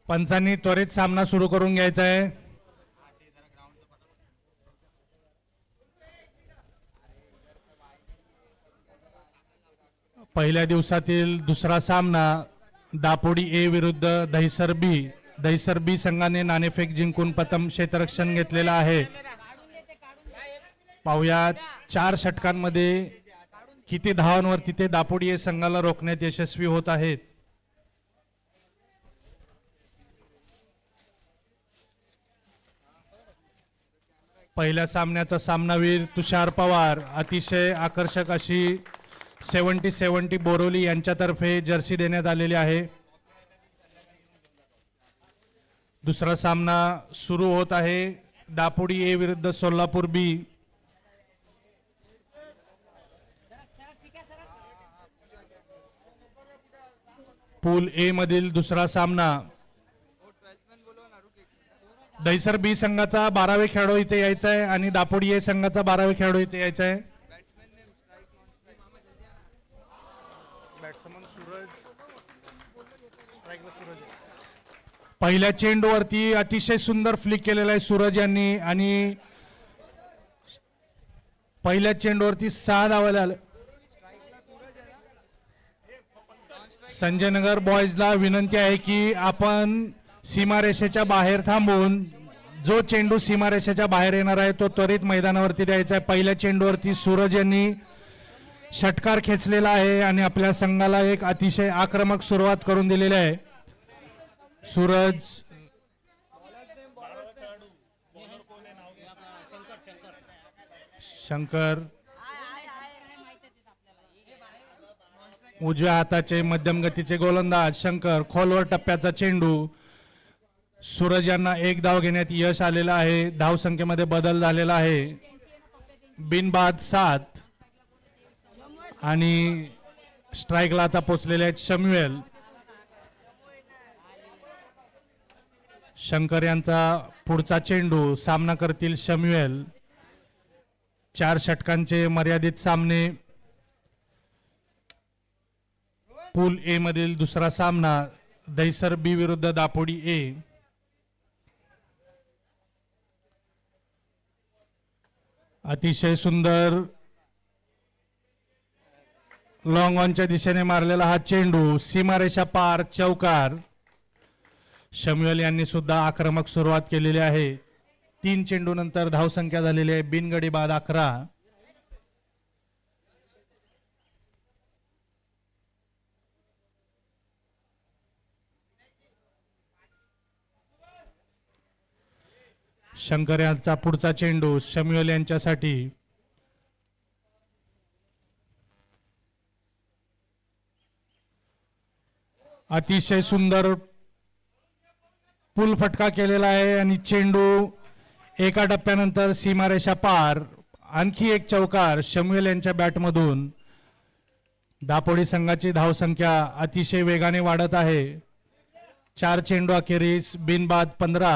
पंचांनी त्वरित सामना सुरू करून घ्यायचा आहे। पहिल्या दिवसातील दुसरा सामना दापोडी ए विरुद्ध दहिसर बी। दहिसर बी संघाने नाणेफेक जिंकून प्रथम क्षेत्ररक्षण घेतलेला आहे। पाहुया 4 षटकांमध्ये किती धावांवरती ते दापोडी ए संघाला रोखण्यात यशस्वी होत आहेत। पहिल्या सामन्याचा सामनावीर तुषार पवार अतिशय आकर्षक अशी 70-70 बोरोली यांच्यातर्फे जर्सी देण्यात आलेली आहे। दुसरा सामना सुरू होत आहे दापोडी ए विरुद्ध सोलापूर बी। पूल ए मधील दुसरा सामना दहिसर बी संघाचा 12वे खेळाडू इथे यायचा आहे आणि दापोडी ए संघाचा 12वे खेळाडू इथे यायचा आहे। पहिल्या चेंडूवरती अतिशय सुंदर फ्लिक केलेला आहे सूरज यांनी आणि पहिल्या चेंडूवरती 6 धावाला आले। संजय नगर बॉयजला विनंती आहे की आपण सीमारेषेच्या बाहेर थांबून जो चेंडू सीमारेषेच्या बाहेर येणार आहे तो त्वरित मैदानावरती द्यायचा आहे। पहिल्या चेंडूवरती सूरज यांनी षटकार खेचलेला आहे आणि आपल्या संघाला एक अतिशय आक्रमक सुरुवात करून दिलेली आहे। सूरज शंकर उजव्या हाताचे मध्यम गतीचे गोलंदाज शंकर खोलवर टप्प्याचा चेंडू। सूरज यांना 1 धाव घेण्यात यश आलेलं आहे। धावसंख्येमध्ये बदल झालेला आहे। बिनबाद 7 आणि स्ट्राईकला आता पोचलेले आहेत शम्युएल। शंकर यांचा पुढचा चेंडू सामना करतील शम्युएल। 4 षटकांचे मर्यादित सामने। पूल ए मधील दुसरा सामना दहिसर बी विरुद्ध दापोडी ए। अतिशय सुंदर लॉंग ऑनच्या दिशेने मारलेला हा चेंडू सीमारेषा पार चौकार। शम्युएल यांनी सुद्धा आक्रमक सुरुवात केलेली आहे। 3 चेंडू नंतर धावसंख्या झालेली आहे बिनगडी बाद 11। शंकर यांचा पुढचा चेंडू शम्युएल यांच्यासाठी। अतिशय सुंदर पुल फटका केलेला आहे आणि चेंडू एका टप्प्यानंतर सीमारेषा पार। आणखी एक चौकार शम्युएल यांच्या बॅटमधून। दापोडी संघाची धावसंख्या अतिशय वेगाने वाढत आहे। 4 चेंडू अखेरीस बिनबाद 15।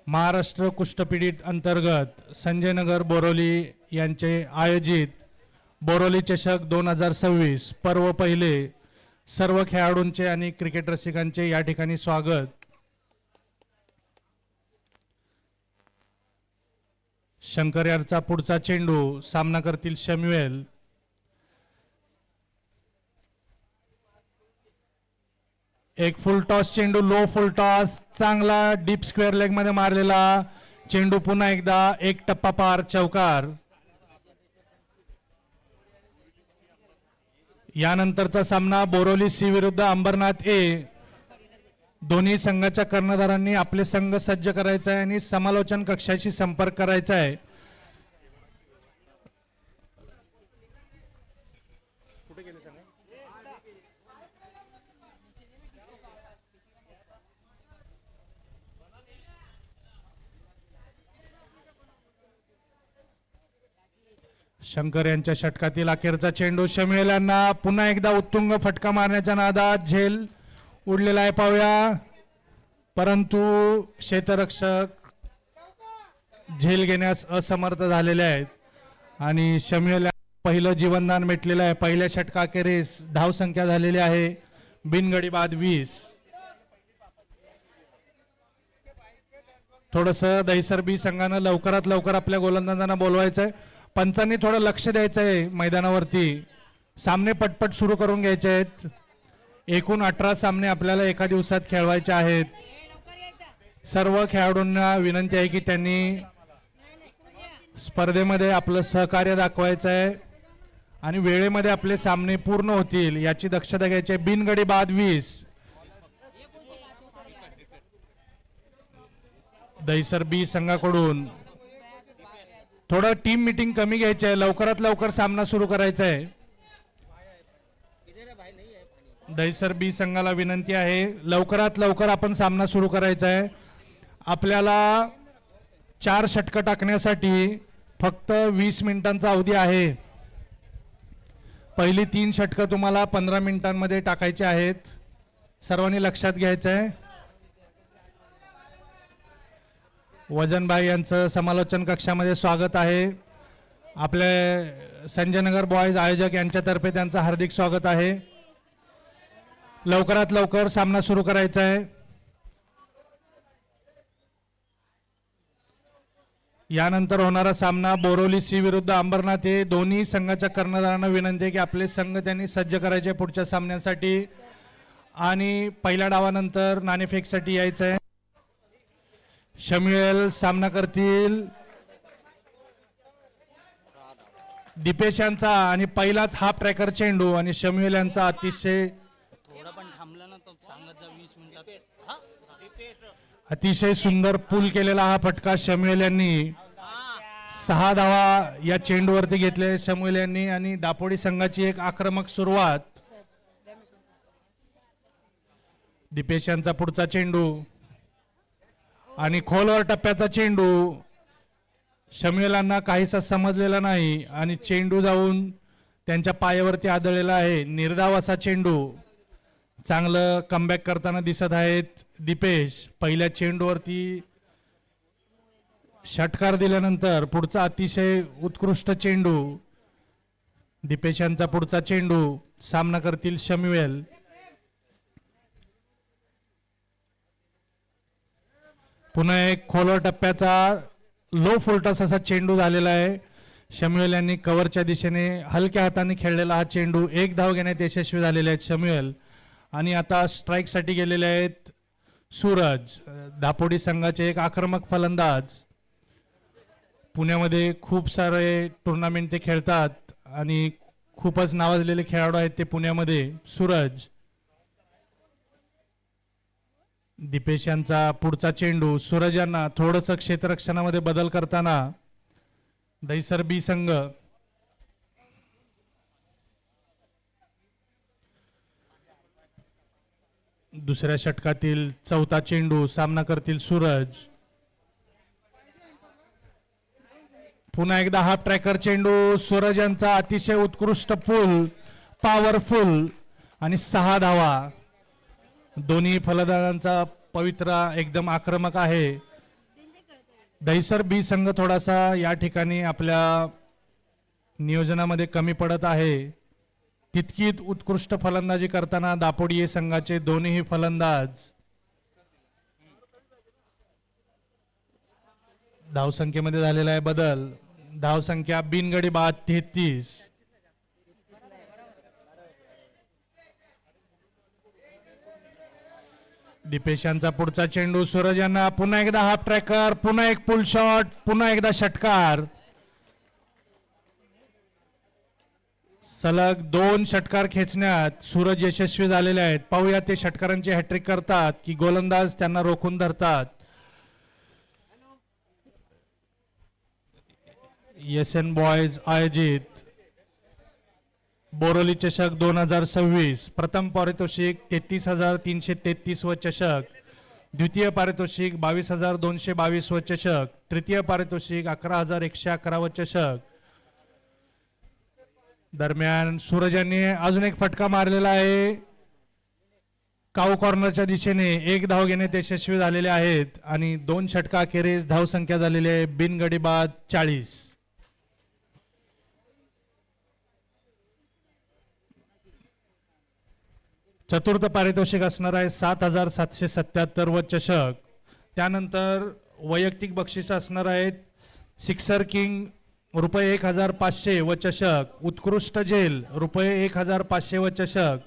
महाराष्ट्र कुष्ठपीडित अंतर्गत संजय नगर बोरोली यांचे आयोजित बोरोली चषक 2026 पर्व पहिले सर्व खेळाडूंचे आणि क्रिकेट रसिकांचे या ठिकाणी स्वागत। शंकर यांचा पुढचा चेंडू सामना करतील शम्युएल। एक फुल टॉस चेंडू लो फुल टॉस चांगला डीप स्क्वेअर लेग मध्ये मारलेला चेंडू पुन्हा एकदा 1 टप्पा पार चौकार। यानंतरचा सामना बोरोली सी विरुद्ध अंबरनाथ ए। दोन्ही संघाच्या कर्णधारांनी आपले संघ सज्ज करायचा आहे आणि समालोचन कक्षाशी संपर्क करायचा आहे। शंकर यांच्या षटकातील अखेरचा चेंडू शम्युएल यांना पुन्हा एकदा उत्तुंग फटका मारण्याच्या नादात झेल उडलेला आहे पाहूया, परंतु क्षेत्ररक्षक झेल घेण्यास असमर्थ झालेले आहेत आणि शम्युएल पहिलं जीवनदान मिटलेलं आहे। पहिल्या षटकाखेरीस धावसंख्या झालेली आहे बिनगडी बाद 20। थोडंसं दहिसर बी संघानं लवकरात लवकर आपल्या गोलंदाजांना बोलवायचं आहे. पंचांनी थोडं लक्ष द्यायचं आहे मैदानावरती. सामने पटपट सुरू करून घ्यायचे आहेत. एकूण 18 सामने आपल्याला एका दिवसात खेळवायचे आहेत. सर्व खेळाडूंना विनंती आहे की त्यांनी स्पर्धेमध्ये आपलं सहकार्य दाखवायचं आहे आणि वेळेमध्ये आपले सामने पूर्ण होतील याची दक्षता घ्यायची आहे. बिनगडी बाद 20. दहिसर बी संघाकडून थोडं टीम मीटिंग कमी घ्यायची आहे. लवकरात लवकर सामना सुरू करायचा आहे. दहिसर बी संघाला विनंती आहे लवकरात लवकर आपण सामना सुरू करायचा आहे. आपल्याला 4 षटकं टाकण्यासाठी फक्त 20 मिनिटांचा अवधी आहे. पहिली 3 षटकं तुम्हाला 15 मिनिटांमध्ये टाकायची आहेत. सर्वांनी लक्षात घ्यायचं आहे. वजनभाई यांचं समालोचन कक्षामध्ये स्वागत आहे. आपले संजयनगर बॉयज आयोजक यांच्यातर्फे त्यांचं हार्दिक स्वागत आहे. लवकरात लवकर सामना सुरू करायचा आहे. यानंतर होणारा सामना बोरोली सी विरुद्ध अंबरनाथ. हे दोन्ही संघाच्या कर्णधारांना विनंती आहे की आपले संघ त्यांनी सज्ज करायचे पुढच्या सामन्यासाठी आणि पहिल्या डावानंतर नाणेफेकसाठी यायचं आहे. शम्युएल सामना करतील. दीपेश यांचा आणि पहिलाच हाफ ट्रॅकर चेंडू आणि शम्युएल यांचा अतिशय सुंदर पूल केलेला हा फटका शम्युएल यांनी 6 धावा या चेंडूवरती घेतले शम्युएल यांनी आणि दापोडी संघाची एक आक्रमक सुरुवात. दीपेश यांचा पुढचा चेंडू आणि खोलवर टप्प्याचा चेंडू. शम्युएलांना काहीसा समजलेला नाही आणि चेंडू जाऊन त्यांच्या पायावरती आदळलेला आहे. निर्धाव असा चेंडू. चांगलं कमबॅक करताना दिसत आहेत दीपेश. पहिल्या चेंडूवरती षटकार दिल्यानंतर पुढचा अतिशय उत्कृष्ट चेंडू. दीपेश यांचा पुढचा चेंडू. सामना करतील शम्युएल. पुन्हा एक खोलवर टप्प्याचा लो फुलटॉस असा चेंडू झालेला आहे. शम्युएल यांनी कव्हरच्या दिशेने हलक्या हाताने खेळलेला हा चेंडू. 1 धाव घेण्यात यशस्वी झालेले आहेत शम्युएल आणि आता स्ट्राईक साठी गेलेले आहेत सूरज. दापोडी संघाचे एक आक्रमक फलंदाज. पुण्यामध्ये खूप सारे टुर्नामेंट ते खेळतात आणि खूपच नावाजलेले खेळाडू आहेत ते पुण्यामध्ये. सूरज. दीपेश यांचा पुढचा चेंडू. सूरज यांना थोडंसं क्षेत्ररक्षणामध्ये बदल करताना दहिसर बी संघ. दुसऱ्या षटकातील चौथा चेंडू. सामना करतील सूरज. पुन्हा एकदा हाफ ट्रॅकर चेंडू. सूरज यांचा अतिशय उत्कृष्ट पूल. पॉवरफुल आणि 6 धावा. दोन्ही फलंदाजांचा पवित्रा एकदम आक्रमक आहे. दहिसर बी संघ थोडासा या ठिकाणी आपल्या नियोजनामध्ये कमी पडत आहे. तितकीच उत्कृष्ट फलंदाजी करताना दापोडी संघाचे दोन्ही फलंदाज. धावसंख्येमध्ये झालेला आहे बदल. धावसंख्या बिनगडी बाद 33. दीपेश यांचा पुढचा चेंडू. सूरज यांना पुन्हा एकदा हाफ ट्रॅकर. पुन्हा एक पुल शॉट. पुन्हा एकदा षटकार. सलग 2 षटकार खेचण्यात सूरज यशस्वी झालेले आहेत. पाहूया ते षटकारांची हॅट्रिक करतात की गोलंदाज त्यांना रोखून धरतात. एसएन बॉयज आयोजित बोरोली चषक 2026. प्रथम पारितोषिक 33,333 व चषक. द्वितीय पारितोषिक 22,222 व चषक. तृतीय पारितोषिक 11,111 व चषक. दरम्यान सूरज यांनी अजून एक फटका मारलेला आहे. काऊ कॉर्नरच्या दिशेने 1 धाव घेण्यात यशस्वी झालेले आहेत आणि 2 षटका अखेरीस धावसंख्या झालेली आहे बिनगडी बाद 40. चतुर्थ पारितोषिक असणार आहे 7,777 व चषक. त्यानंतर वैयक्तिक बक्षीस असणार आहेत. सिक्सर किंग रुपये 1500 व चषक. उत्कृष्ट झेल रुपये 1500 व चषक.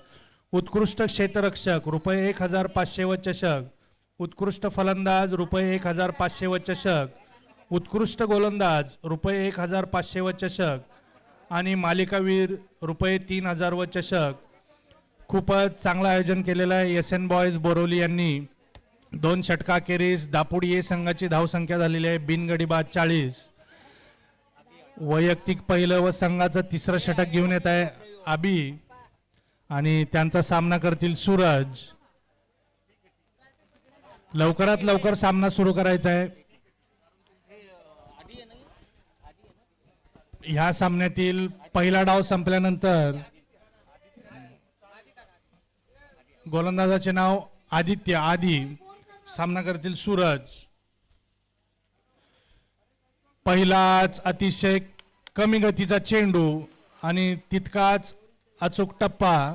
उत्कृष्ट क्षेत्ररक्षक रुपये 1500 व चषक. उत्कृष्ट फलंदाज रुपये 1500 व चषक. उत्कृष्ट गोलंदाज रुपये 1500 व चषक आणि मालिकावीर रुपये 3000 व चषक. खूपच चांगलं आयोजन केलेलं आहे SN बॉयज बोरवली यांनी. 2 षटकाखेरीस दापोडी ए संघाची धावसंख्या झालेली आहे बिनगडी बाद 40. वैयक्तिक पहिलं व संघाचं तिसरं षटक घेऊन येत आहे आबी आणि त्यांचा सामना करतील सूरज. लवकरात लवकर सामना सुरू करायचा आहे. ह्या सामन्यातील पहिला डाव संपल्यानंतर गोलंदाजाचे नाव आदित्य आदी. सामना करतील सूरज. पहिलाच अतिशय कमी गतीचा चेंडू आणि तितकाच अचूक टप्पा.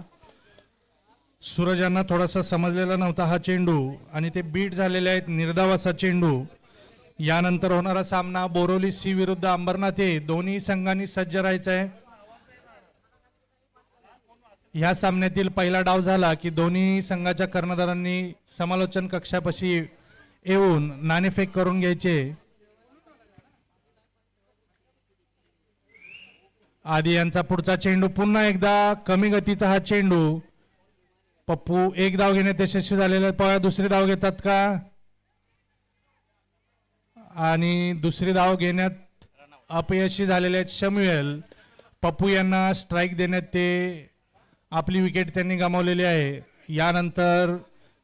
सूरज यांना थोडासा समजलेला नव्हता हा चेंडू आणि ते बीट झालेले आहेत. निर्धाव असा चेंडू. यानंतर होणारा सामना बोरोली सी विरुद्ध अंबरनाथ ए. दोन्ही संघांनी सज्ज राहायचं आहे. या सामन्यातील पहिला डाव झाला की दोन्ही संघाच्या कर्णधारांनी समालोचन कक्षापाशी येऊन नाणेफेक करून घ्यायचे. आदी यांचा पुढचा चेंडू. पुन्हा एकदा कमी गतीचा हा चेंडू. पप्पू एक धाव घेण्यात यशस्वी झालेला. पहा दुसरी धाव घेतात का आणि दुसरी धाव घेण्यात अपयशी झालेले आहेत शम्युएल. पप्पू यांना स्ट्राईक देण्यात ते आपली विकेट त्यांनी गमावलेली आहे. यानंतर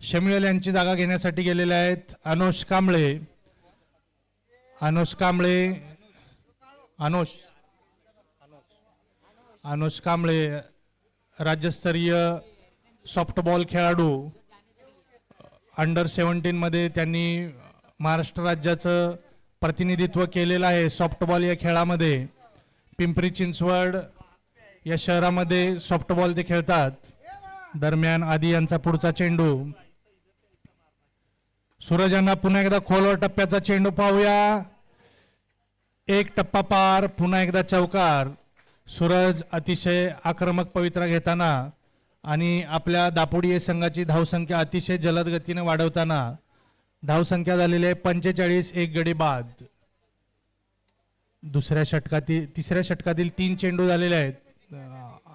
शम्युएल यांची जागा घेण्यासाठी गेलेले आहेत अनुष कांबळे. अनुष कांबळे राज्यस्तरीय सॉफ्टबॉल खेळाडू. अंडर 17 मध्ये त्यांनी महाराष्ट्र राज्याचं प्रतिनिधित्व केलेलं आहे सॉफ्टबॉल या खेळामध्ये. पिंपरी चिंचवड या शहरामध्ये सॉफ्टबॉल ते खेळतात. दरम्यान आदी यांचा पुढचा चेंडू. सूरज यांना पुन्हा एकदा खोलवर टप्प्याचा चेंडू पाहूया. एक टप्पा पार. पुन्हा एकदा चौकार. सूरज अतिशय आक्रमक पवित्रा घेताना आणि आपल्या दापोडी ए संघाची धावसंख्या अतिशय जलद गतीने वाढवताना. धावसंख्या झालेली आहे 45. एक गडी बाद. तिसऱ्या षटकातील 3 चेंडू झालेले आहेत.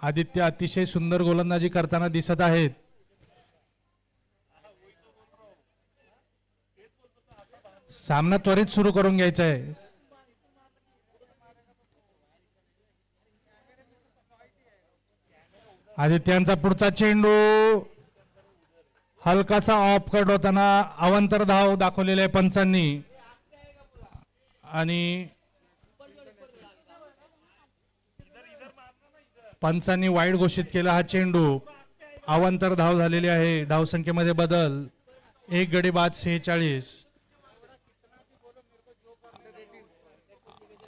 आदित्य अतिशय सुंदर गोलंदाजी करताना दिसत आहेत. सामना त्वरित सुरू करून घ्यायचा आहे. आदित्यांचा पुढचा चेंडू हलकासा ऑफ कट होताना अवांतर धाव दाखवलेले आहे पंचांनी आणि पंचांनी वाईड घोषित केला हा चेंडू. अवांतर धाव झालेली आहे. धावसंख्येमध्ये बदल. एक गडी बाद 46.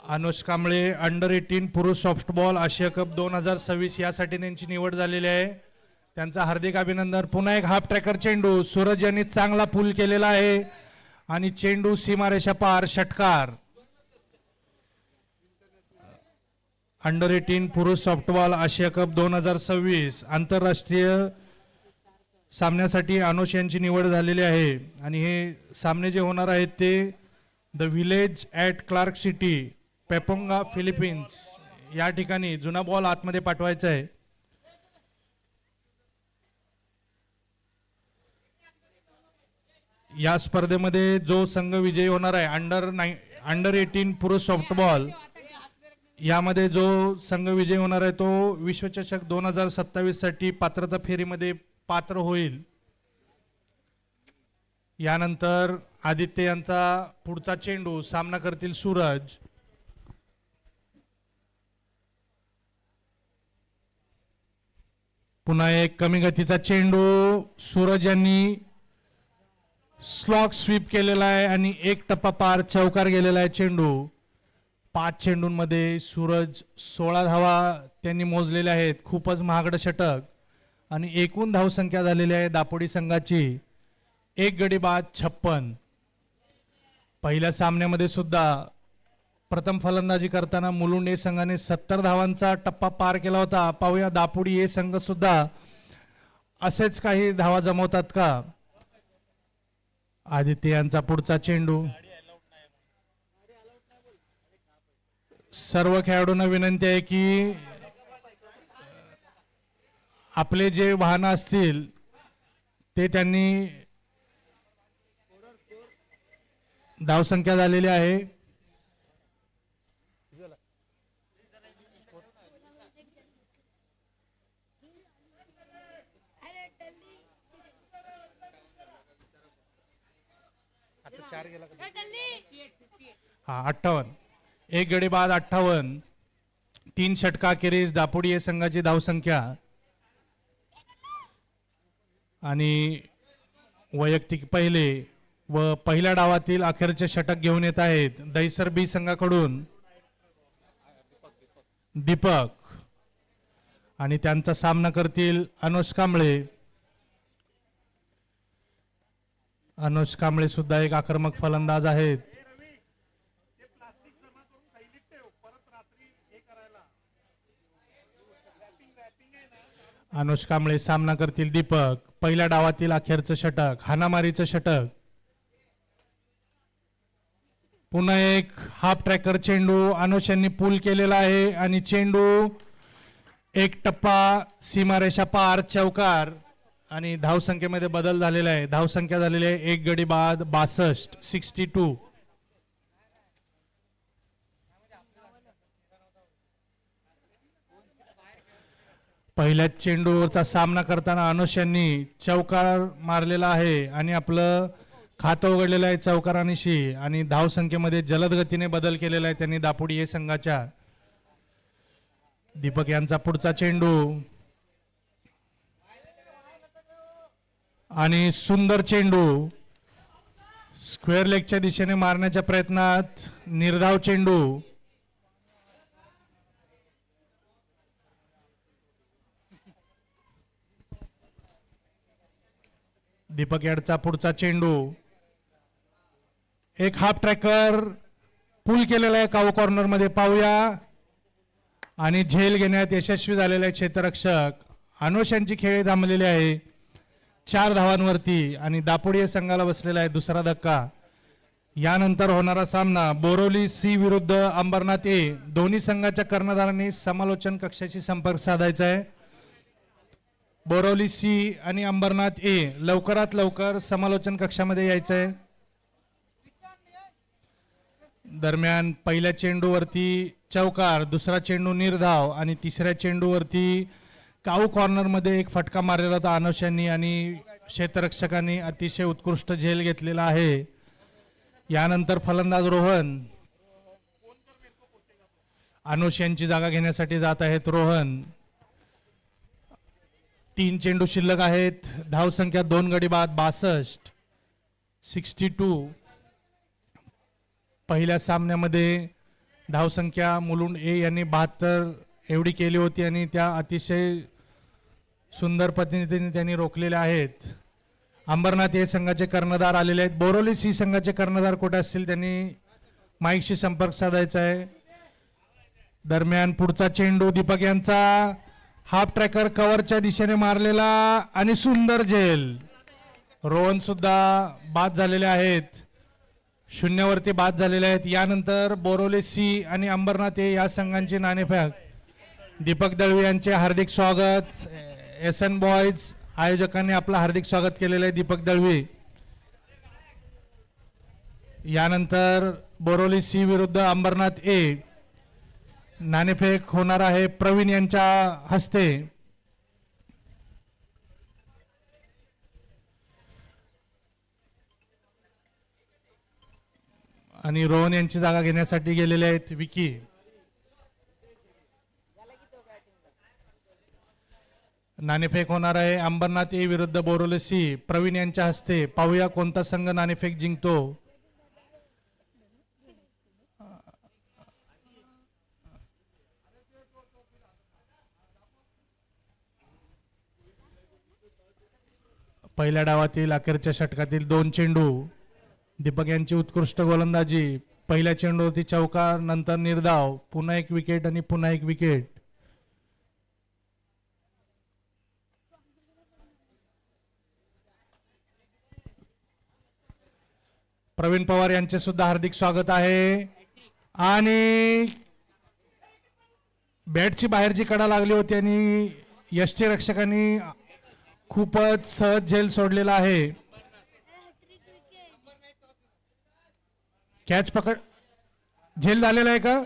अनुष कांबळे अंडर 18 पुरुष सॉफ्टबॉल आशिया कप 2026 यासाठी त्यांची निवड झालेली आहे. त्यांचा हार्दिक अभिनंदन. पुन्हा एक हाफ ट्रॅकर चेंडू. सूरज यांनी चांगला पूल केलेला आहे आणि चेंडू सीमारेषा पार. षटकार. अंडर 18 पुरुष सॉफ्टबॉल आशिया कप 2026 आंतरराष्ट्रीय सामन्यासाठी अनुष यांची निवड झालेली आहे आणि हे सामने जे होणार आहेत ते the village at Clark City Pampanga Philippines या ठिकाणी. जुना बॉल आतमध्ये पाठवायचा आहे. या स्पर्धेमध्ये जो संघ विजयी होणार आहे अंडर 18 पुरुष सॉफ्टबॉल यामध्ये जो संघ विजयी होणार आहे तो विश्वचषक 2027 साठी पात्रता फेरीमध्ये पात्र होईल. यानंतर आदित्य यांचा पुढचा चेंडू. सामना करतील सूरज. पुन्हा एक कमी गतीचा चेंडू. सूरज यांनी स्लॉग स्वीप केलेला आहे आणि एक टप्पा पार. चौकार गेलेला आहे चेंडू. 5 चेंडूंमध्ये सूरज 16 धावा त्यांनी मोजलेल्या आहेत. खूपच महागडं षटक आणि एकूण धावसंख्या झालेली आहे दापोडी संघाची एक गडी बाद 56. पहिल्या सामन्यामध्ये सुद्धा प्रथम फलंदाजी करताना मुलुंड ए संघाने 70 धावांचा टप्पा पार केला होता. पाहूया दापोडी ए संघ सुद्धा असेच काही धावा जमवतात का. आदित्य यांचा पुढचा चेंडू. सर्व खेळाडूंना विनंती आहे की आपले जे वाहन असतील ते त्यांनी धावसंख्या झालेली आहे. हा 58 एक गडी बाद 58 3 षटका अखेरीस दापोडी या संघाची धावसंख्या. आणि वैयक्तिक पहिले व पहिल्या डावातील अखेरचे षटक घेऊन येत आहेत दहिसर बी संघाकडून दीपक आणि त्यांचा सामना करतील अनुष कांबळे. अनुष कांबळे सुद्धा एक आक्रमक फलंदाज आहेत. अनुष कांबळे सामना करतील दीपक. पहिल्या डावातील अखेरचं षटक हाणामारीचं षटक. पुन्हा एक हाफ ट्रॅकर चेंडू अनुष यांनी पूल केलेला आहे आणि चेंडू एक टप्पा सीमारेषा पार चौकार आणि धावसंख्येमध्ये बदल झालेला आहे. धावसंख्या झालेली आहे एक गडी बाद 62 62. पहिल्या चेंडूचा सामना करताना अनुष यांनी चौकार मारलेला आहे आणि आपलं खातं उघडलेलं आहे चौकारांशी आणि धावसंख्येमध्ये जलद गतीने बदल केलेला आहे त्यांनी दापोडी या संघाच्या. दीपक यांचा पुढचा चेंडू आणि सुंदर चेंडू स्क्वेअर लेगच्या दिशेने मारण्याच्या प्रयत्नात निर्धाव चेंडू. दीपक याडचा पुढचा चेंडू एक हाफ ट्रॅकर पूल केलेला आहे काऊ कॉर्नर मध्ये. पाहूया आणि झेल घेण्यात यशस्वी झालेले आहे क्षेत्ररक्षक. अनुष यांची खेळी थांबलेली आहे 4 धावांवरती आणि दापोडी संघाला बसलेला आहे दुसरा धक्का. यानंतर होणारा सामना बोरोली सी विरुद्ध अंबरनाथ ए. दोन्ही संघाच्या कर्णधारांनी समालोचन कक्षाशी संपर्क साधायचा आहे. बोरवली सी आणि अंबरनाथ ए लवकरात लवकर समालोचन कक्षामध्ये यायचं आहे. दरम्यान पहिल्या चेंडूवरती चौकार, दुसरा चेंडू निर्धाव आणि तिसऱ्या चेंडूवरती काऊ कॉर्नर मध्ये एक फटका मारलेला होता अनुष यांनी आणि क्षेत्ररक्षकांनी अतिशय उत्कृष्ट झेल घेतलेला आहे. यानंतर फलंदाज रोहन अनुष यांची जागा घेण्यासाठी जात आहेत. रोहन 3 चेंडू शिल्लक आहेत. धावसंख्या 2 गडी बाद 62 62. पहिल्या सामन्यामध्ये धावसंख्या मुलुंड ए यांनी 72 एवढी केली होती आणि त्या अतिशय सुंदर पद्धतीने त्यांनी रोखलेल्या आहेत. अंबरनाथ ए संघाचे कर्णधार आलेले आहेत. बोरोली सी संघाचे कर्णधार कुठे असतील त्यांनी माईकशी संपर्क साधायचा आहे. दरम्यान पुढचा चेंडू दीपक यांचा हाफ ट्रॅकर कव्हरच्या दिशेने मारलेला आणि सुंदर झेल. रोहन सुद्धा बाद झालेले आहेत, शून्यावरती बाद झालेले आहेत. यानंतर बोरोली सी आणि अंबरनाथ ए या संघांची नाणेफेक. दीपक दळवी यांचे हार्दिक स्वागत. एसएन बॉयज आयोजकांनी आपलं हार्दिक स्वागत केलेलं आहे दीपक दळवी. यानंतर बोरोली सी विरुद्ध अंबरनाथ ए नाणेफेक होणार आहे प्रवीण यांच्या हस्ते. आणि रोहन यांची जागा घेण्यासाठी गेलेले आहेत विकी. नाणेफेक होणार आहे अंबरनाथ ए विरुद्ध बोरोली सी प्रवीण यांच्या हस्ते. पाहूया कोणता संघ नाणेफेक जिंकतो. पहिल्या डावातील अखेरच्या षटकातील 2 चेंडू दीपक यांची उत्कृष्ट गोलंदाजी, पहिल्या चेंडूवरती चौकार, नंतर निर्धाव, पुन्हा एक विकेट आणि पुन्हा एक विकेट. प्रवीण पवार यांचे सुद्धा हार्दिक स्वागत आहे. आणि बॅटची बाहेरची कडा लागली होती आणि यष्टीरक्षकांनी खूपच सहज झेल सोडलेला आहे. कॅच पकड झेल झालेला आहे का?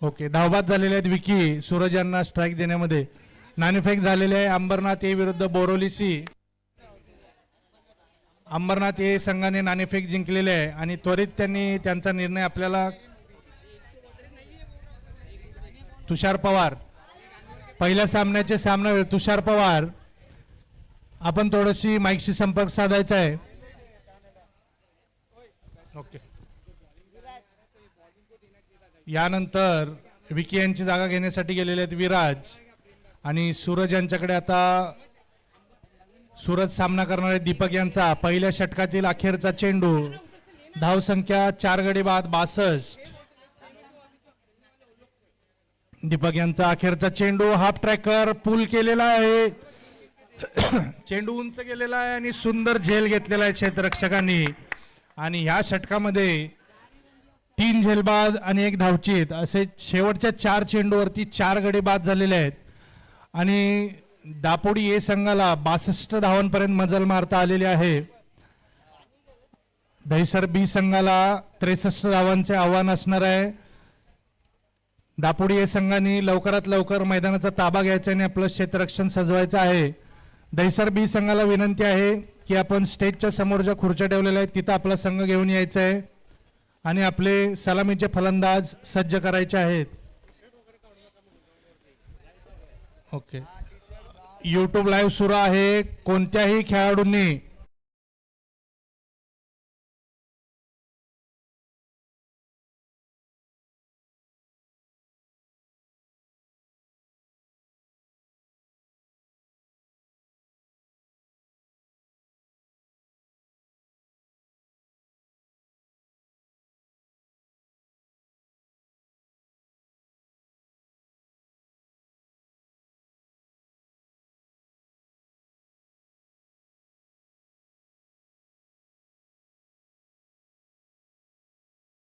ओके, धावबाद झालेले आहेत विकी. सूरज यांना स्ट्राईक देण्यामध्ये नाणेफेक झालेले आहे. अंबरनाथ ए विरुद्ध बोरोली सी. अंबरनाथ ए संघाने नाणेफेक जिंकलेले आहे आणि त्वरित त्यांनी त्यांचा निर्णय आपल्याला. तुषार पवार पहिल्या सामन्याचे सामनावीर तुषार पवार, आपण थोडीशी माईकशी संपर्क साधायचा आहे. ओके, यानंतर विकी यांची जागा घेण्यासाठी गेलेले आहेत विराज आणि सूरज यांच्याकडे. आता सूरज सामना करणार आहे दीपक यांचा. पहिल्या षटकातील अखेरचा चेंडू, धावसंख्या 4 गडी बाद 62. दीपक यांचा अखेरचा चेंडू, हाफ ट्रॅकर पूल केलेला आहे. चेंडू उंच गेलेला आहे आणि सुंदर झेल घेतलेला आहे क्षेत्ररक्षकांनी. आणि ह्या षटकामध्ये 3 झेलबाद आणि 1 धावचीत असे शेवटच्या 4 चेंडूवरती 4 गडी बाद झालेले आहेत. आणि दापोडी ए संघाला 62 धावांपर्यंत मजल मारता आलेली आहे. दहिसर बी संघाला 63 धावांचे आव्हान असणार आहे. दापोडी ए संघाने लवकरात लवकर मैदानाचा ताबा घ्यायचा आणि आपलं क्षेत्ररक्षण सजवायचं आहे. दहिसर बी संघाला विनंती आहे की आपण स्टेजच्या समोर ज्या खुर्च्या ठेवलेल्या आहेत तिथं आपला संघ घेऊन यायचा आहे आणि आपले सलामीचे फलंदाज सज्ज करायचे आहेत. ओके, यूट्यूब लाईव्ह सुरू आहे. कोणत्याही खेळाडूंनी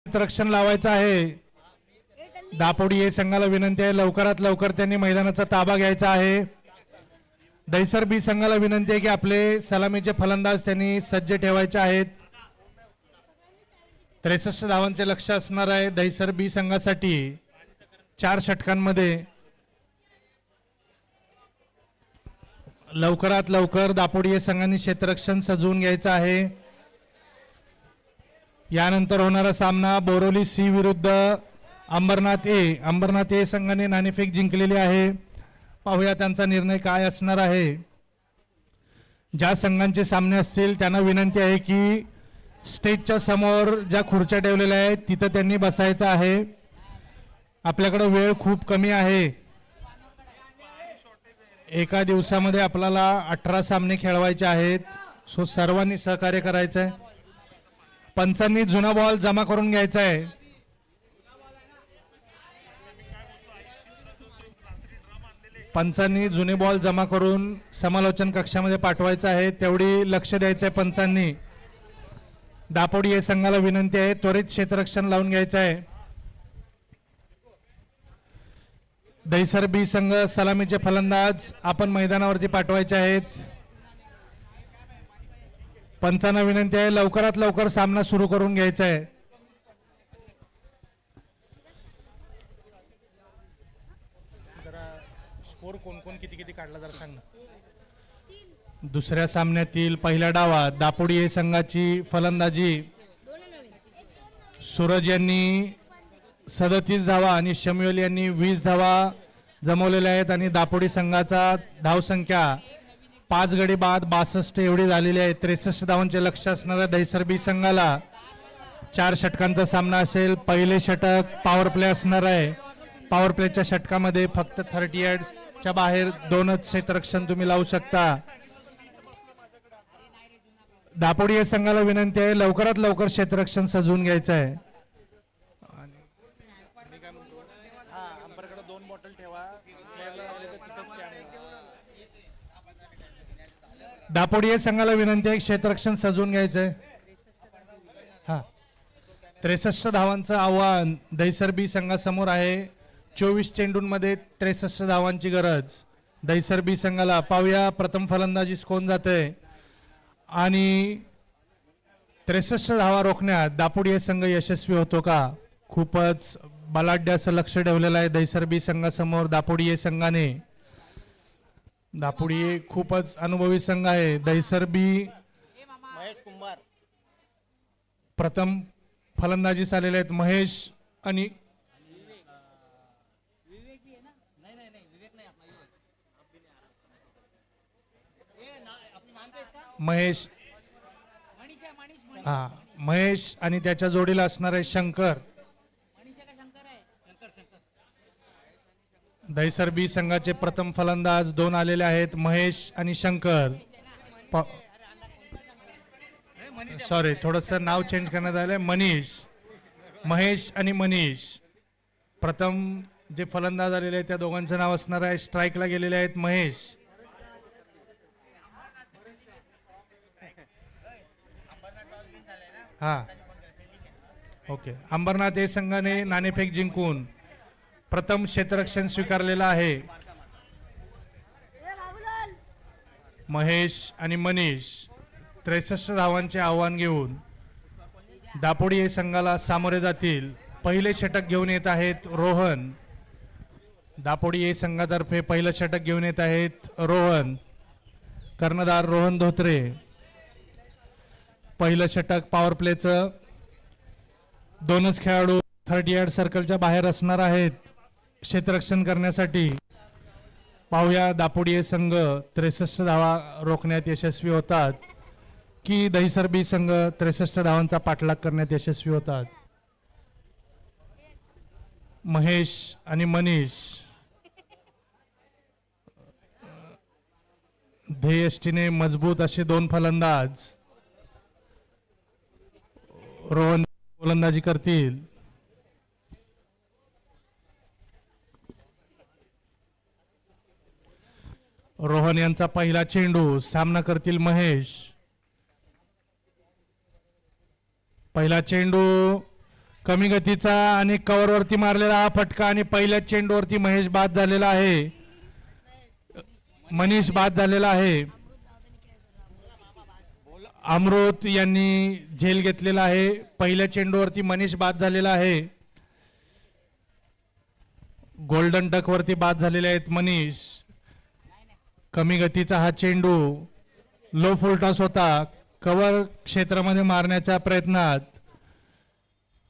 रक्षण लावायचं आहे. दापोडी ए संघाला विनंती आहे लवकरात लवकर त्यांनी मैदानाचा ताबा घ्यायचा आहे. दहिसर बी संघाला विनंती आहे की आपले सलामीचे फलंदाज त्यांनी सज्ज ठेवायचे आहेत. 63 धावांचे लक्ष्य असणार आहे दहिसर बी संघासाठी 4 षटकांमध्ये. लवकरात लवकर दापोडी ए संघाने क्षेत्ररक्षण सजवून घ्यायचं आहे. यानंतर होणारा सामना बोरोली सी विरुद्ध अंबरनाथ ए. अंबरनाथ ए संघाने नाणेफेक जिंकलेली आहे. पाहूया त्यांचा निर्णय काय असणार आहे. ज्या संघांचे सामने असतील त्यांना विनंती आहे की स्टेजच्या समोर ज्या खुर्च्या ठेवलेल्या आहेत तिथं त्यांनी बसायचं आहे. आपल्याकडे वेळ खूप कमी आहे. एका दिवसामध्ये आपल्याला 18 सामने खेळवायचे आहेत. सो सर्वांनी सहकार्य करायचं आहे. पंचांनी जुना बॉल जमा करून घ्यायचा आहे. पंचांनी जुने बॉल जमा करून समालोचन कक्षामध्ये पाठवायचं आहे. तेवढी लक्ष द्यायचं आहे पंचांनी. दापोडी या संघाला विनंती आहे त्वरित क्षेत्ररक्षण लावून घ्यायचं आहे. दहिसर बी संघ सलामीचे फलंदाज आपण मैदानावरती पाठवायचे आहेत. पंचांना विनंती आहे लवकरात लवकर सामना सुरू करून घ्यायचा आहे. स्कोर कोण कोण किती किती काढला जरा सांग ना. दुसऱ्या सामन्यातील पहिल्या डावात दापोडी ए संघाची फलंदाजी सूरज यांनी 37 धावा आणि शमियोल यांनी 20 धावा जमवलेल्या आहेत आणि दापोडी संघाचा धावसंख्या 5 गडी बाद 62 एवढी झालेली आहे. 63 धावांचे लक्ष असणाऱ्या दहिसर बी संघाला 4 षटकांचा सामना असेल. पहिले षटक पॉवर प्ले असणार आहे. पॉवर प्लेच्या षटकामध्ये फक्त 30 यार्डच्या बाहेर 2च क्षेत्ररक्षण तुम्ही लावू शकता. दापोडी या संघाला विनंती आहे लवकरात लवकर क्षेत्ररक्षण सजवून घ्यायचं आहे. दापोडी या संघाला विनंती आहे क्षेत्ररक्षण सजवून घ्यायचंय. हा 63 धावांचं आव्हान दहिसर बी संघासमोर आहे. 24 चेंडूंमध्ये 63 धावांची गरज दहिसर बी संघाला. पाहूया प्रथम फलंदाजीस कोण जाते आणि 63 धावा रोखण्यात दापोडी संघ यशस्वी होतो का. खूपच बलाढ्य असं लक्ष ठेवलेलं आहे दहिसर बी संघासमोर दापोडी संघाने. दापोडी खूपच अनुभवी संघ आहे. दहिसर बी प्रथम फलंदाजीस आलेले आहेत महेश आणि महेश हा महेश आणि त्याच्या जोडीला असणार आहे शंकर. दहिसर बी संघाचे प्रथम फलंदाज दोन आलेले आहेत महेश आणि शंकर. सॉरी थोडस नाव चेंज करण्यात आलंय मनीष. महेश आणि मनीष प्रथम जे फलंदाज आलेले आहेत त्या दोघांचं नाव असणार आहे. स्ट्राईकला गेलेले आहेत महेश. हा ओके. अंबरनाथ या संघाने नाणेफेक जिंकून प्रथम क्षेत्ररक्षण स्वीकारलेलं आहे. महेश आणि मनीष 63 धावांचे आव्हान घेऊन दापोडी या संघाला सामोरे जातील. पहिले षटक घेऊन येत आहेत रोहन. दापोडी या संघातर्फे पहिलं षटक घेऊन येत आहेत रोहन. कर्णधार रोहन धोत्रे. पहिलं षटक पॉवर प्लेचं. दोनच खेळाडू 30 यार्ड सर्कलच्या बाहेर असणार आहेत क्षेत्ररक्षण करण्यासाठी. पाहूया दापोडी हे संघ 63 धावा रोखण्यात यशस्वी होतात की दहिसर बी संघ 63 धावांचा पाठलाग करण्यात यशस्वी होतात. महेश आणि मनीष ध्येयष्टीने मजबूत असे दोन फलंदाज. रोहन गोलंदाजी करतील. रोहन यांचा पहिला चेंडू. सामना करतील महेश. पहिला चेंडू कमी गतीचा आणि कव्हरवरती मारलेला हा फटका आणि पहिल्या चेंडूवरती महेश बाद झालेला आहे. मनीष बाद झालेला आहे. अमृत यांनी झेल घेतलेला आहे. पहिल्या चेंडूवरती मनीष बाद झालेला आहे. गोल्डन डक वरती बाद झालेले आहेत मनीष. कमी गतीचा हा चेंडू लो फुलटॉस होता. कव्हर क्षेत्रामध्ये मारण्याच्या प्रयत्नात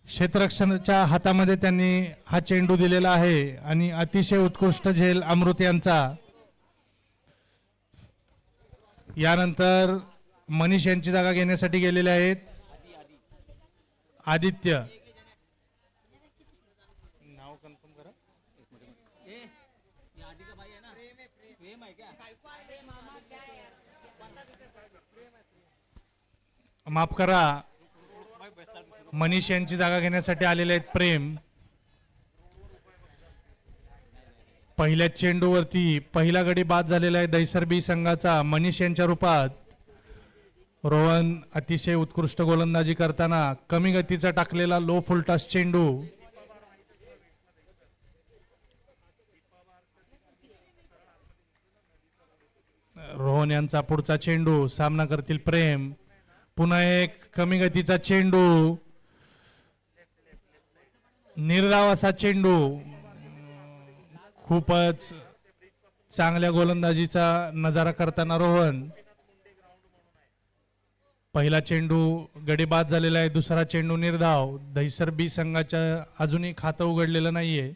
क्षेत्ररक्षणाच्या हातामध्ये त्यांनी हा चेंडू दिलेला आहे आणि अतिशय उत्कृष्ट झेल अमृत यांचा. यानंतर मनीष यांची जागा घेण्यासाठी गेलेले आहेत आदित्य. नाव कन्फर्म करा. माफ करा मनीष यांची जागा घेण्यासाठी आलेले आहेत प्रेम. पहिल्या चेंडूवरती पहिला गडी बाद झालेला आहे दहिसर बी संघाचा मनीष यांच्या रूपात. रोहन अतिशय उत्कृष्ट गोलंदाजी करताना कमी गतीचा टाकलेला लो फुलटॉस चेंडू. रोहन यांचा पुढचा चेंडू. सामना करतील प्रेम. पुन्हा एक कमी गतीचा चेंडू. निर्धाव असा चेंडू. खूपच चांगल्या गोलंदाजीचा नजारा करताना रोहन. पहिला चेंडू गडी बाद झालेला आहे. दुसरा चेंडू निर्धाव. दहिसर बी संघाच्या अजूनही खातं उघडलेलं नाहीये.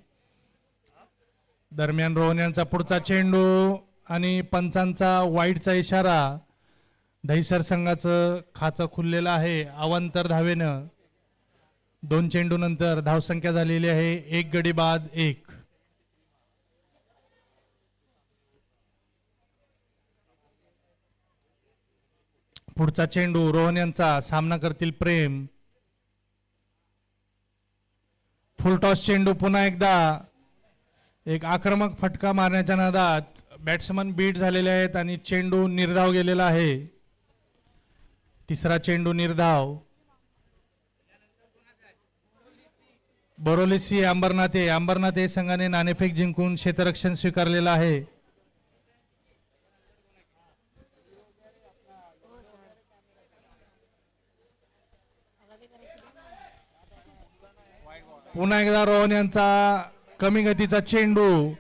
दरम्यान रोहन यांचा पुढचा चेंडू आणि पंचांचा वाईडचा इशारा. दहिसर संघाचं खातं खुललेलं आहे अवांतर धावेनं. 2 चेंडू नंतर धावसंख्या झालेली आहे 1 गडी बाद 1. पुढचा चेंडू रोहन यांचा, सामना करतील प्रेम. फुलटॉस चेंडू पुन्हा एकदा. एक आक्रमक फटका मारण्याच्या नादात बॅट्समन बीट झालेले आहेत आणि चेंडू निर्धाव गेलेला आहे. तिसरा चेंडू निर्धाव. बोरोलिसी अंबरनाथ संघाने नाणेफेक जिंकून क्षेत्ररक्षण स्वीकारलेलं आहे. पुन्हा एकदा रोहन यांचा कमी गतीचा चेंडू.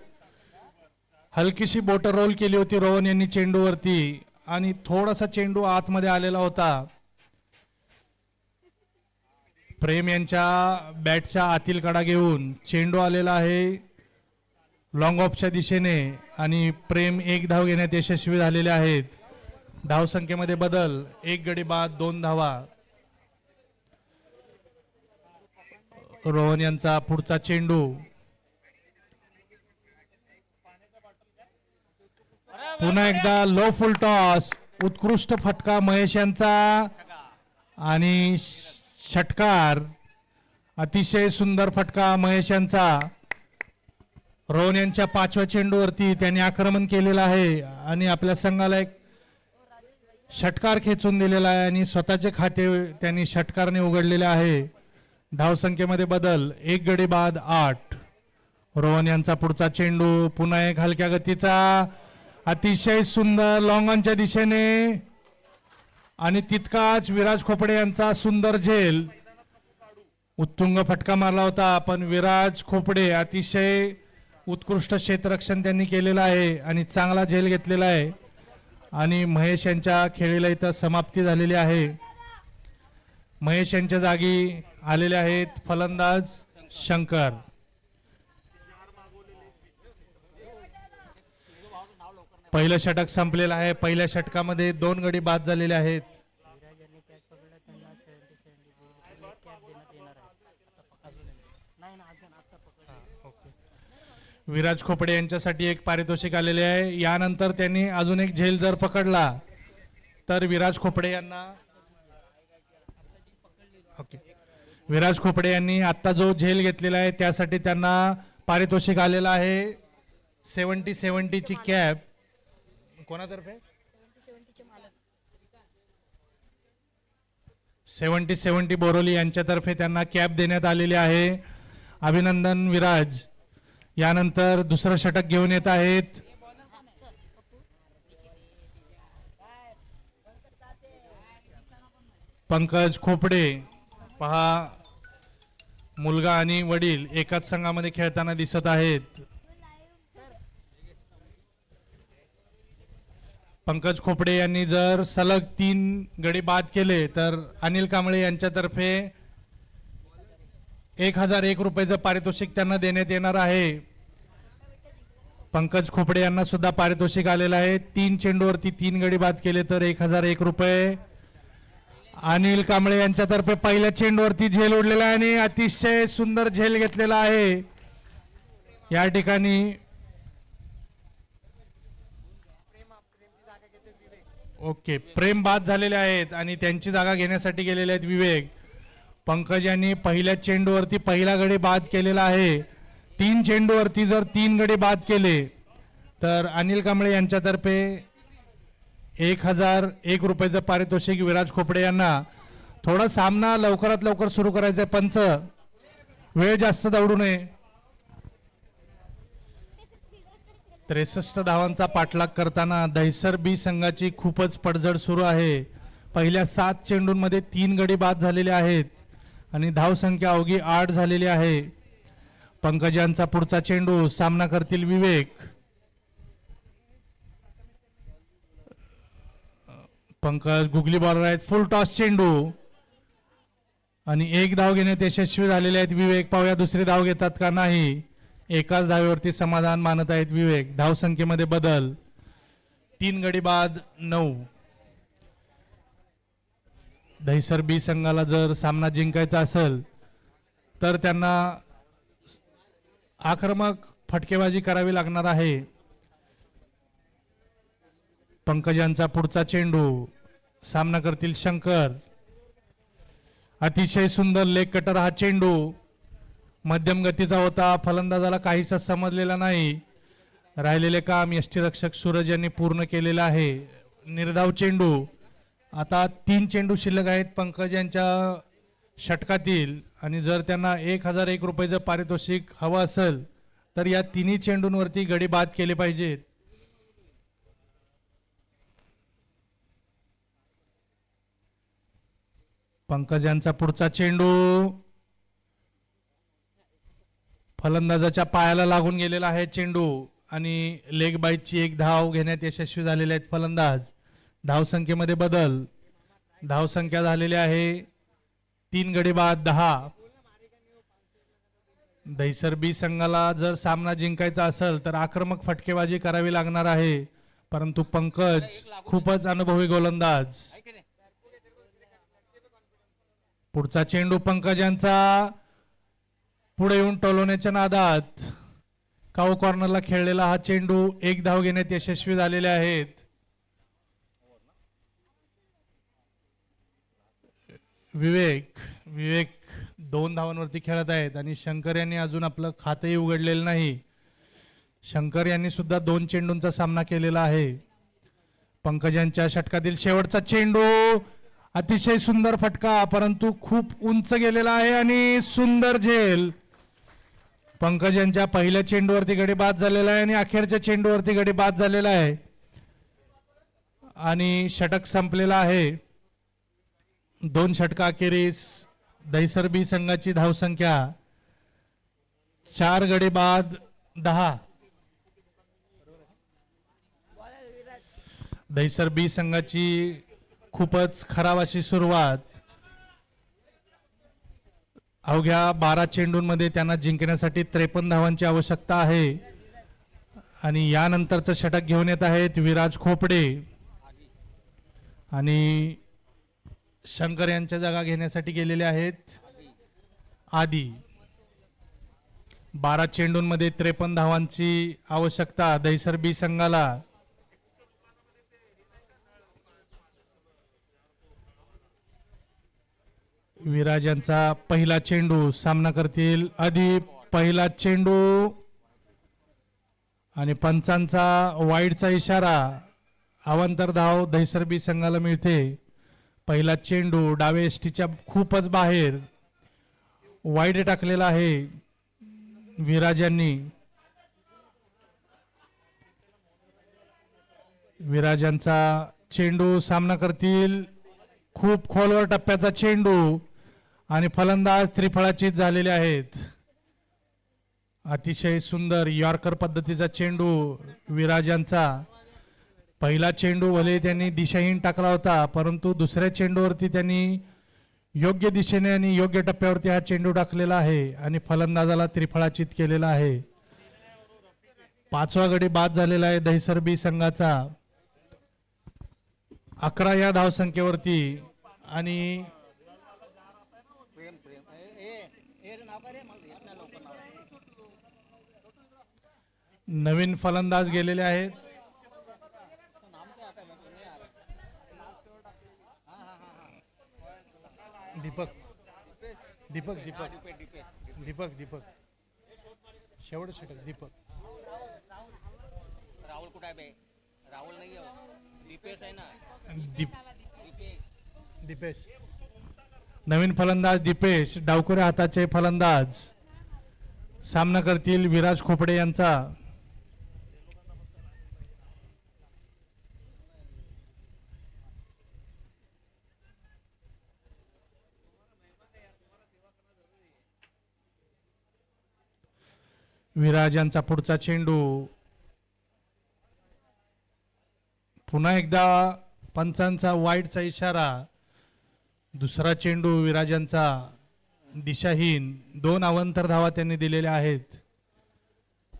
हलकीशी बोट रोल केली होती रोहन यांनी चेंडूवरती आणि थोडासा चेंडू आतमध्ये आलेला होता. प्रेम यांच्या बॅटच्या आतील कडा घेऊन चेंडू आलेला आहे लॉंग ऑफच्या दिशेने आणि प्रेम एक धाव घेण्यात यशस्वी झालेले आहेत. धावसंख्येमध्ये बदल, 1 गडी बाद 2 धावा. रोहन यांचा पुढचा चेंडू. पुन्हा एकदा लो फुल टॉस. उत्कृष्ट फटका महेश यांचा आणि षटकार. अतिशय सुंदर फटका महेश यांचा. रोहन यांच्या 5व्या चेंडूवरती त्यांनी आक्रमण केलेलं आहे आणि आपल्या संघाला एक षटकार खेचून दिलेला आहे आणि स्वतःचे खाते त्यांनी षटकारने उघडलेले आहे. धावसंख्येमध्ये बदल, 1 गडी बाद 8. रोहन यांचा पुढचा चेंडू. पुन्हा एक हलक्या गतीचा अतिशय सुंदर लॉंगॉनच्या दिशेने आणि तितकाच विराज खोपडे यांचा सुंदर झेल. उत्तुंग फटका मारला होता पण विराज खोपडे अतिशय उत्कृष्ट क्षेत्ररक्षण त्यांनी केलेलं आहे आणि चांगला झेल घेतलेला आहे आणि महेश यांच्या खेळीला इथं समाप्ती झालेली आहे. महेश यांच्या जागी आलेले आहेत फलंदाज शंकर. पहिलं षटक संपलेलं आहे. पहिल्या षटकामध्ये 2 गडी बाद झालेले आहेत. विराज खोपडे यांच्यासाठी एक पारितोषिक आलेले आहे. यानंतर त्यांनी अजून एक झेल जर पकडला तर विराज खोपडे यांना विराज खोपडे यांनी आता जो झेल घेतलेला आहे त्यासाठी त्यांना पारितोषिक आलेलं आहे 70-70 ची कॅप. कोणातर्फे 70-70 बोरोली यांच्यातर्फे त्यांना कॅप देण्यात आलेली आहे. अभिनंदन विराज. यानंतर दुसरं षटक घेऊन येत आहेत पंकज खोपडे. पहा, मुलगा आणि वडील एकाच संघामध्ये खेळताना दिसत आहेत. पंकज खोपडे यांनी जर सलग 3 गडी बाद केले तर अनिल कांबळे यांच्यातर्फे 1001 रुपयाचं पारितोषिक त्यांना देण्यात येणार आहे. पंकज खोपडे यांना सुद्धा पारितोषिक आलेलं आहे. 3 चेंडूवरती 3 गडी बाद केले तर 1001 रुपये. अनिल कांबळे यांच्यातर्फे पहिल्या चेंडूवरती झेल उडलेला आहे आणि अतिशय सुंदर झेल घेतलेला आहे. या ठिकाणी ओके, प्रेम बाद झालेले आहेत आणि त्यांची जागा घेण्यासाठी गेलेले आहेत विवेक. पंकज यांनी पहिल्या चेंडूवरती पहिला गडी बाद केलेला आहे. 3 चेंडूवरती जर 3 गडी बाद केले तर अनिल कांबळे यांच्यातर्फे 1001 रुपयाचं पारितोषिक विराज खोपडे यांना. थोडा सामना लवकरात लवकर सुरू करायचा आहे पंच, वेळ जास्त दौडू नये. 63 धावांचा पाठलाग करताना दहिसर बी संघाची खूपच पडझड सुरू आहे. पहिल्या 7 चेंडूंमध्ये 3 गडी बाद झालेले आहेत आणि धावसंख्या अवघी 8 झालेली आहे. पंकज यांचा पुढचा चेंडू. सामना करतील विवेक. पंकज गुगली बॉलर आहेत. फुल टॉस चेंडू आणि 1 धाव घेण्यात यशस्वी झालेले आहेत विवेक. पाहूया दुसरी धाव घेतात का नाही. एकाच धावेवरती समाधान मानत आहेत विवेक. धावसंख्येमध्ये बदल, 3 गडी बाद 9. दहिसर बी संघाला जर सामना जिंकायचा असेल तर त्यांना आक्रमक फटकेबाजी करावी लागणार आहे. पंकजांचा पुढचा चेंडू. सामना करतील शंकर. अतिशय सुंदर लेग कटर हा चेंडू मध्यम गतीचा होता, फलंदाजाला काहीसा समजलेला नाही. राहिलेले काम यष्टीरक्षक सूरज यांनी पूर्ण केलेलं आहे. निर्धाव चेंडू. आता 3 चेंडू शिल्लक आहेत पंकज यांच्या षटकातील आणि जर त्यांना 1001 रुपयाचं पारितोषिक हवं असेल तर या तिन्ही चेंडूंवरती गडी बाद केले पाहिजेत. पंकज यांचा पुढचा चेंडू फलंदाजाच्या पायाला लागून गेलेला आहे चेंडू आणि लेग बाईटची एक धाव घेण्यात यशस्वी झालेले आहेत फलंदाज. धावसंख्येमध्ये बदल. धावसंख्या झालेली आहे 3 गडी बाद 10. दहिसर बी संघाला जर सामना जिंकायचा असेल तर आक्रमक फटकेबाजी करावी लागणार आहे, परंतु पंकज खूपच अनुभवी गोलंदाज. पुढचा चेंडू पंकज यांचा पुढे येऊन टोलवण्याच्या नादात काऊ कॉर्नरला खेळलेला हा चेंडू एक धाव घेण्यात यशस्वी झालेले आहेत. विवेक 2 धावांवरती खेळत आहेत आणि शंकर यांनी अजून आपलं खातंही उघडलेलं नाही. शंकर यांनी सुद्धा 2 चेंडूंचा सामना केलेला आहे. पंकज यांच्या षटकातील शेवटचा चेंडू अतिशय सुंदर फटका, परंतु खूप उंच गेलेला आहे आणि सुंदर झेल. पंकज यांच्या पहिल्या चेंडूवरती गडी बाद झालेला आहे आणि अखेरच्या चेंडूवरती गडी बाद झालेला आहे आणि षटक संपलेला आहे. 2 षटका अखेरीस दहिसर बी संघाची धावसंख्या 4 गडी बाद 10. दहिसर बी संघाची खूपच खराब अशी सुरुवात. अवघ्या 12 चेंडूंमध्ये त्यांना जिंकण्यासाठी 53 धावांची आवश्यकता आहे आणि यानंतरचं षटक घेऊन येत आहेत विराज खोपडे आणि शंकर यांच्या जागा घेण्यासाठी गेलेले आहेत आदी. 12 चेंडूंमध्ये 53 धावांची आवश्यकता दहिसर बी संघाला. विराज यांचा पहिला चेंडू. सामना करतील आधी. पहिला चेंडू आणि पंचांचा वाईडचा इशारा. अवांतर धाव दहिसर बी संघाला मिळते. पहिला चेंडू डावे एसटीच्या खूपच बाहेर वाईड टाकलेला आहे विराज यांनी. विराज यांचा चेंडू. सामना करतील. खूप खोलवर टप्प्याचा चेंडू आणि फलंदाज त्रिफळाचीत झालेले आहेत. अतिशय सुंदर यॉर्कर पद्धतीचा चेंडू विराज यांचा. पहिला चेंडू भले त्यांनी दिशाहीन टाकला होता, परंतु दुसऱ्या चेंडूवरती त्यांनी योग्य दिशेने आणि योग्य टप्प्यावरती हा चेंडू टाकलेला आहे आणि फलंदाजाला त्रिफळाचीत केलेला आहे. 5वा गडी बाद झालेला आहे दहिसर बी संघाचा 11 या धावसंख्येवरती आणि नवीन फलंदाज गेलेले आहेत. दीपक दीपक दीपक दीपक दीपक शेवट षटक दीपक. राहुल कुठे आहे? राहुल नाही आहे, दीपेश आहे ना. दीपेश नवीन फलंदाज दीपेश. डावकुरे हाताचे फलंदाज. सामना करतील विराज खोपडे यांचा. विराज यांचा पुढचा चेंडू. पुन्हा एकदा पंचांचा वाईडचा इशारा. दुसरा चेंडू विराज यांचा दिशाहीन. 2 अवांतर धावा त्यांनी दिलेल्या आहेत.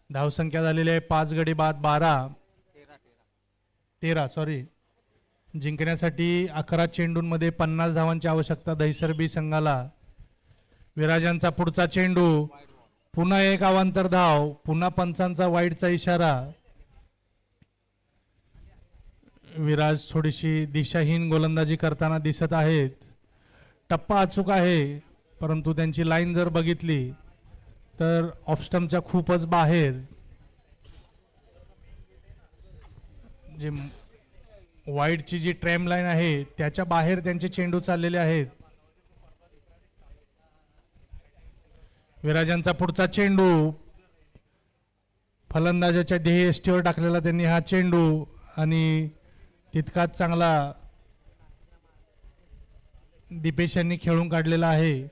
धावसंख्या झालेली आहे 5 गडी बाद 13 सॉरी. जिंकण्यासाठी 11 चेंडूंमध्ये 50 धावांची आवश्यकता दहिसर बी संघाला. विराज यांचा पुढचा चेंडू. पुन्हा एक अवांतर धाव. पुन्हा पंचांचा वाईडचा इशारा. विराज थोडीशी दिशाहीन गोलंदाजी करताना दिसत आहेत. टप्पा अचूक आहे, परंतु त्यांची लाईन जर बघितली तर ऑफस्टमच्या खूपच बाहेर. जे वाईडची जी ट्रॅम लाईन आहे त्याच्या बाहेर त्यांचे चेंडू चाललेले आहेत. विराजांचा पुढचा चेंडू फलंदाजाच्या ध्येयष्टीवर टाकलेला त्यांनी हा चेंडू, आणि तितकाच चांगला दीपेश यांनी खेळून काढलेला आहे.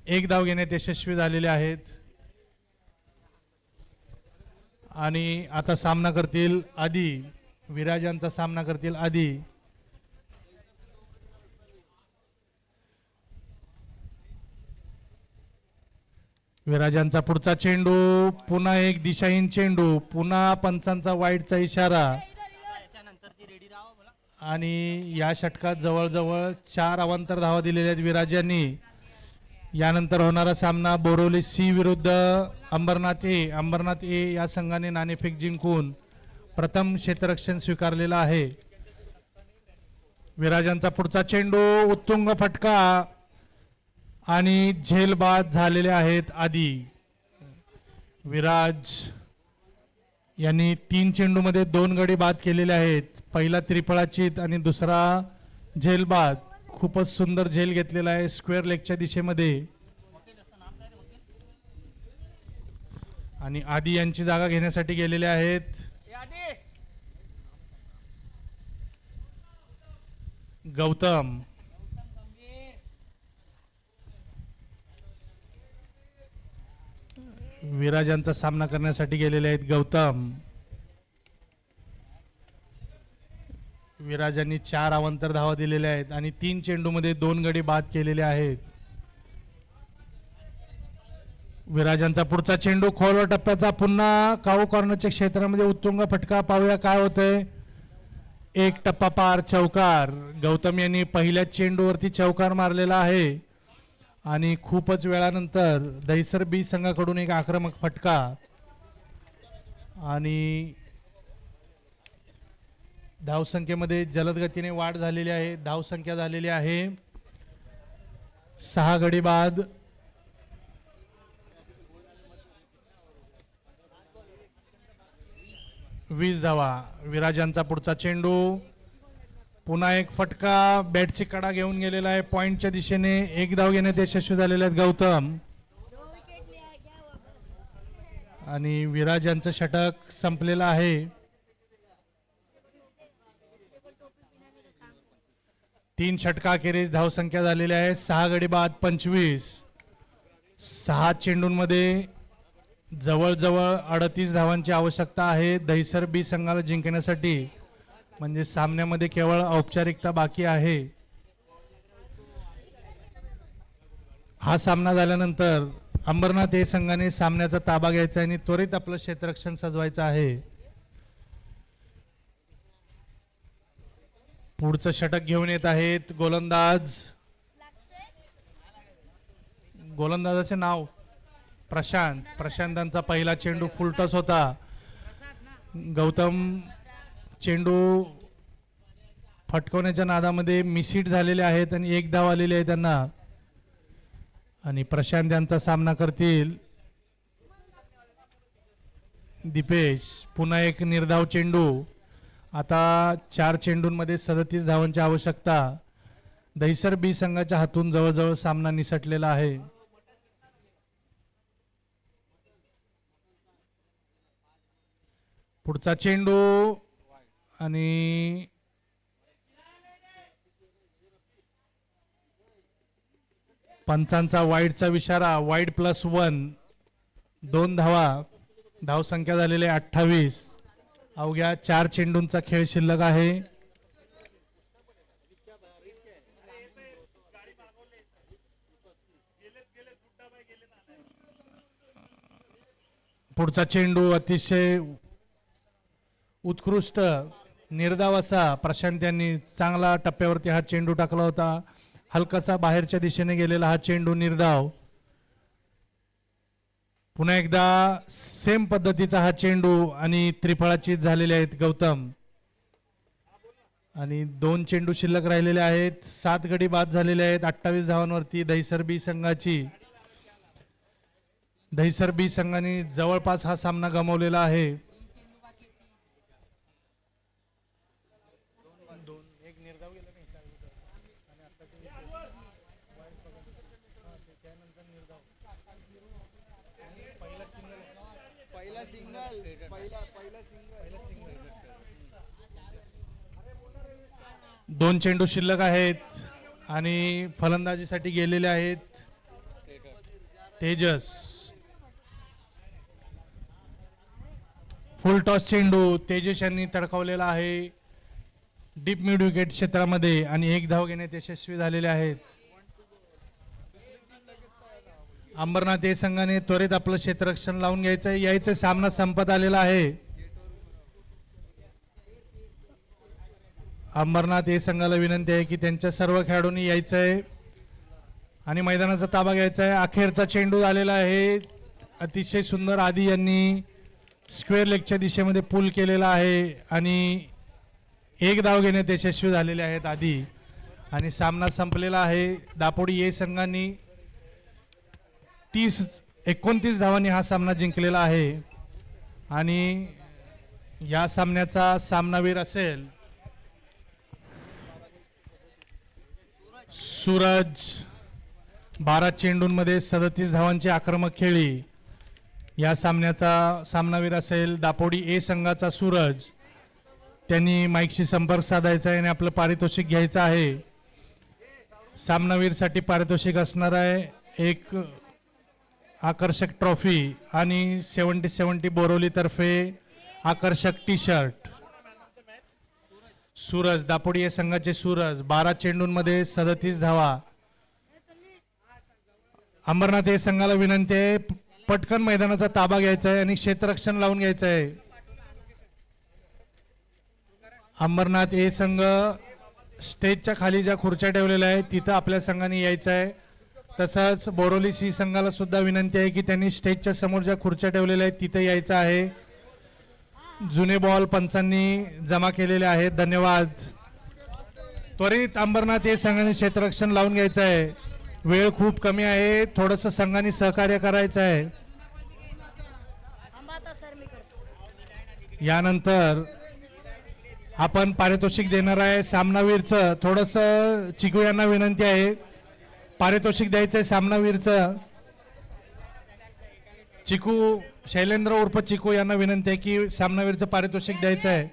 एक धाव घेण्यात यशस्वी झालेले आहेत. आणि आता सामना करतील आदी. विराजांचा सामना करतील आदी. विराजांचा पुढचा चेंडू पुन्हा एक दिशाहीन चेंडू, पुन्हा पंचांचा वाईडचा इशारा, आणि या षटकात जवळजवळ 4 अवांतर धावा दिलेल्या आहेत विराजांनी. यानंतर होणारा सामना बोरिवली सी विरुद्ध अंबरनाथ ए. अंबरनाथ ए या संघाने नाणेफेक जिंकून प्रथम क्षेत्ररक्षण स्वीकारलेला आहे. विराजांचा पुढचा चेंडू उत्तुंग फटका, आणि झेलबाद झालेले आहेत आदी. विराज यांनी 3 चेंडूमध्ये 2 गडी बाद केलेले आहेत. पहिला त्रिफळाचीत आणि दुसरा झेलबाद. खूपच सुंदर झेल घेतलेला आहे स्क्वेअर लेगच्या दिशेमध्ये. आणि आदी यांची जागा घेण्यासाठी गेलेले आहेत गौतम. विराजांचा सामना करण्यासाठी गेलेले आहेत गौतम. विराजांनी 4 अवांतर धावा दिलेल्या आहेत आणि 3 चेंडूमध्ये 2 गडी बाद केलेले आहेत. विराजांचा पुढचा चेंडू खोलवर टप्प्याचा, पुन्हा काऊ कॉर्नरच्या क्षेत्रामध्ये उत्तुंग फटका. पाहूया काय होतंय. एक टप्पा पार, चौकार. गौतम यांनी पहिल्या चेंडूवरती चौकार मारलेला आहे, आणि खूपच वेळानंतर दहिसर बी संघाकडून एक आक्रमक फटका. आणि धावसंख्येमध्ये जलद गतीने वाढ झालेली आहे. धावसंख्या झालेली आहे 6 गडी बाद. वीस धावा. विराजांचा पुढचा चेंडू, पुन्हा एक फटका. बॅटची कडा घेऊन गेलेला आहे पॉइंटच्या दिशेने. 1 धाव घेण्यात यशस्वी झालेले आहेत गौतम. आणि विराजांचं षटक संपलेलं आहे. 3 षटकाखेरीज धावसंख्या झालेली आहे 6 गडी बाद 25. 6 चेंडूंमध्ये जवळजवळ 38 धावांची आवश्यकता आहे दहिसर बी संघाला जिंकण्यासाठी. म्हणजे सामन्यामध्ये केवळ औपचारिकता बाकी आहे. हा सामना झाल्यानंतर अंबरनाथ ए संघाने सामन्याचा ताबा घ्यायचा आणि त्वरित आपलं क्षेत्ररक्षण सजवायचं आहे. पुढचं षटक घेऊन येत आहेत गोलंदाज. गोलंदाजाचे नाव प्रशांत. प्रशांतांचा पहिला चेंडू फुलटॉस होता. गौतम चेंडू फटकवण्याच्या नादामध्ये मिसहिट झालेले आहेत आणि 1 धाव आलेली आहे त्यांना. आणि प्रशांत यांचा सामना करतील दीपेश. पुन्हा एक निर्धाव चेंडू. आता 4 चेंडूंमध्ये 37 धावांची आवश्यकता. दहिसर बी संघाच्या हातून जवळजवळ सामना निसटलेला आहे. पुढचा चेंडू, आणि पंचांचा वाईडचा इशारा. वाईड +1, 2 धावा. धावसंख्या झालेली 28. अवघ्या 4 चेंडूंचा खेळ शिल्लक आहे. पुढचा चेंडू अतिशय उत्कृष्ट निर्धाव असा. प्रशांत यांनी चांगला टप्प्यावरती हा चेंडू टाकला होता. हलकासा बाहेरच्या दिशेने गेलेला हा चेंडू निर्धाव. पुन्हा एकदा सेम पद्धतीचा हा चेंडू, आणि त्रिफळाचीत झालेले आहेत गौतम. आणि 2 चेंडू शिल्लक राहिलेले आहेत. 7 गडी बाद झालेले आहेत. 28 धावांवरती दहिसर बी संघाची. दहिसर बी संघाने जवळपास हा सामना गमावलेला आहे. पहिला सिंगल पहिला सिंगल 2 चेंडू शिल्लक आहेत आणि फलंदाजीसाठी गेलेले आहेत तेजस. फुल टॉस चेंडू तेजस यांनी तडकावलेला आहे डीप मिड विकेट क्षेत्रामध्ये आणि 1 धाव घेण्यात यशस्वी झालेले आहेत. अंबरनाथ ए संघाने त्वरित आपलं क्षेत्ररक्षण लावून घ्यायचं यायचं. सामना संपत आलेला आहे. अंबरनाथ ए संघाला विनंती आहे की त्यांच्या सर्व खेळाडूंनी यायचं आहे आणि मैदानाचा ताबा घ्यायचा आहे. अखेरचा चेंडू आलेला आहे. अतिशय सुंदर आदी यांनी स्क्वेअर लेगच्या दिशेमध्ये पूल केलेला आहे आणि 1 धाव घेण्यात यशस्वी झालेले आहेत आदी आणि सामना संपलेला आहे. दापोडी ए संघांनी 29 धावांनी हा सामना जिंकलेला आहे आणि या सामन्याचा सामनावीर असेल सूरज. 12 चेंडूंमध्ये 37 धावांची आक्रमक खेळी. या सामन्याचा सामनावीर असेल दापोडी ए संघाचा सूरज. त्यांनी माईकशी संपर्क साधायचा आहे आणि आपलं पारितोषिक घ्यायचं आहे. सामनावीरसाठी पारितोषिक असणार आहे एक आकर्षक ट्रॉफी आणि 70 बोरवली तर्फे आकर्षक टी शर्ट. सूरज दापोडी या संघाचे सूरज 12 चेंडूंमध्ये 37 धावा. अंबरनाथ या संघाला विनंती आहे पटकन मैदानाचा ताबा घ्यायचा आहे आणि क्षेत्ररक्षण लावून घ्यायचं आहे. अंबरनाथ ए संघ स्टेजच्या खाली ज्या खुर्च्या ठेवलेल्या आहेत तिथं आपल्या संघाने यायचं आहे. तसंच बोरोली सी संघाला सुद्धा विनंती आहे की त्यांनी स्टेजच्या समोर ज्या खुर्च्या ठेवलेल्या आहेत तिथे यायचं आहे. जुने बॉल पंचांनी जमा केलेले आहेत. धन्यवाद. त्वरित अंबरनाथ हे संघाने क्षेत्ररक्षण लावून घ्यायचं आहे. वेळ खूप कमी आहे. थोडंसं संघाने सहकार्य करायचं आहे. यानंतर आपण पारितोषिक देणार आहे सामनावीरचं. थोडंसं चिकू यांना विनंती आहे पारितोषिक द्यायचं आहे सामनावीरचं. चिकू शैलेंद्र उर्फ चिकू यांना विनंती आहे की सामनावीरचं पारितोषिक द्यायचं आहे.